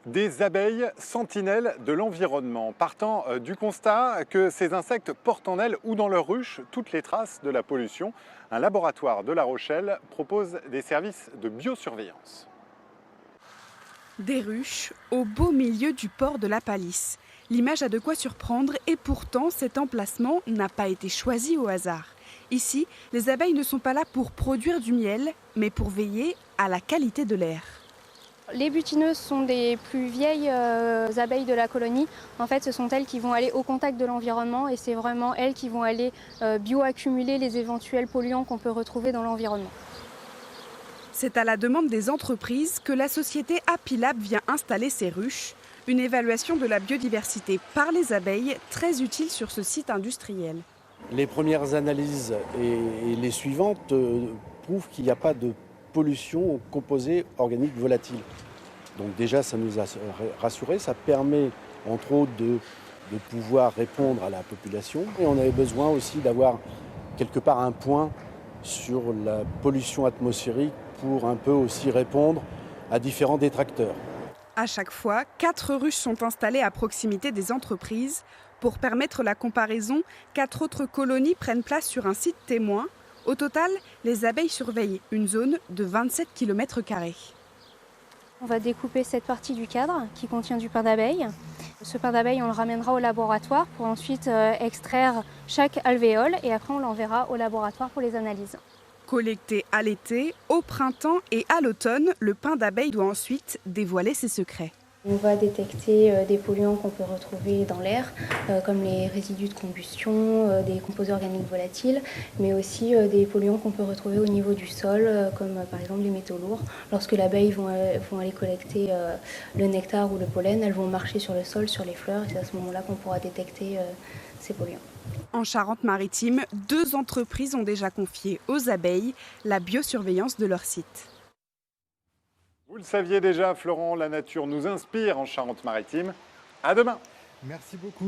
Des abeilles sentinelles de l'environnement, partant du constat que ces insectes portent en elles ou dans leurs ruches toutes les traces de la pollution. Un laboratoire de La Rochelle propose des services de biosurveillance. Des ruches au beau milieu du port de la Palisse. L'image a de quoi surprendre et pourtant cet emplacement n'a pas été choisi au hasard. Ici, les abeilles ne sont pas là pour produire du miel, mais pour veiller à la qualité de l'air. Les butineuses sont des plus vieilles abeilles de la colonie. En fait, ce sont elles qui vont aller au contact de l'environnement et c'est vraiment elles qui vont aller bioaccumuler les éventuels polluants qu'on peut retrouver dans l'environnement. C'est à la demande des entreprises que la société Apilab vient installer ces ruches. Une évaluation de la biodiversité par les abeilles très utile sur ce site industriel. Les premières analyses et les suivantes prouvent qu'il n'y a pas de pollution aux composés organiques volatiles. Donc déjà, ça nous a rassurés, ça permet entre autres de pouvoir répondre à la population. Et on avait besoin aussi d'avoir quelque part un point sur la pollution atmosphérique pour un peu aussi répondre à différents détracteurs. À chaque fois, 4 ruches sont installées à proximité des entreprises. Pour permettre la comparaison, 4 autres colonies prennent place sur un site témoin. Au total, les abeilles surveillent une zone de 27 km². On va découper cette partie du cadre qui contient du pain d'abeille. Ce pain d'abeille, on le ramènera au laboratoire pour ensuite extraire chaque alvéole et après on l'enverra au laboratoire pour les analyses. Collecté à l'été, au printemps et à l'automne, le pain d'abeille doit ensuite dévoiler ses secrets. On va détecter des polluants qu'on peut retrouver dans l'air, comme les résidus de combustion, des composés organiques volatiles, mais aussi des polluants qu'on peut retrouver au niveau du sol, comme par exemple les métaux lourds. Lorsque l'abeille vont aller collecter le nectar ou le pollen, elles vont marcher sur le sol, sur les fleurs, et c'est à ce moment-là qu'on pourra détecter ces polluants. En Charente-Maritime, 2 entreprises ont déjà confié aux abeilles la biosurveillance de leur site. Vous le saviez déjà, Florent, la nature nous inspire en Charente-Maritime. À demain. Merci beaucoup.